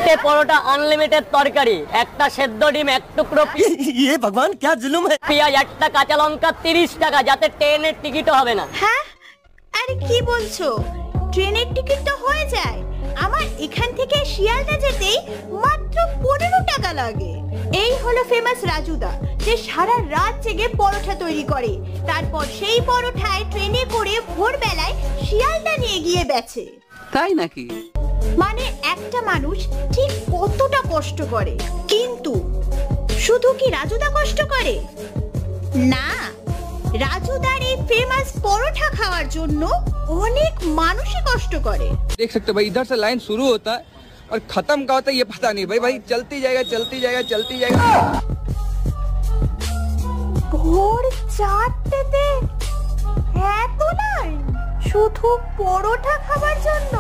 তিনটে পরোটা আনলিমিটেড তরকারি, একটা সেদ্ধ ডিম, এক টুকরো ये भगवान क्या जुल्म है। পেঁয়াজ, একটা কাঁচা লঙ্কা, 30 টাকা, যাতে ট্রেনের টিকিটও হবে না। হ্যাঁ, আরে কি বলছো? ট্রেনের টিকিট তো হয়ে যায়। আমার এখান থেকে শিয়ালদা যেতেই মাত্র 15 টাকা লাগে। এই হলো ফেমাস রাজুদা, যে সারা রাত জেগে পরোটা তৈরি করে, তারপর সেই পরোটায় ট্রেনে করে ভোরবেলায় শিয়ালদা নিয়ে গিয়ে বেচে। তাই নাকি? মানে একটা মানুষ ঠিক কতটা কষ্ট করে। কিন্তু শুধু কি রাজুদা কষ্ট করে? না, রাজুদার এই ফেমাস পরোটা খাওয়ার জন্য অনেক মানুষই কষ্ট করে। देख सकते हो भाई, इधर से लाइन शुरू होता है और खत्म का होता है ये पता नहीं। भाई चलती जाएगा चलती जाएगा चलती जाएगा। ভোর 4টেতে এত লাইন শুধু পরোটা খাবার জন্য?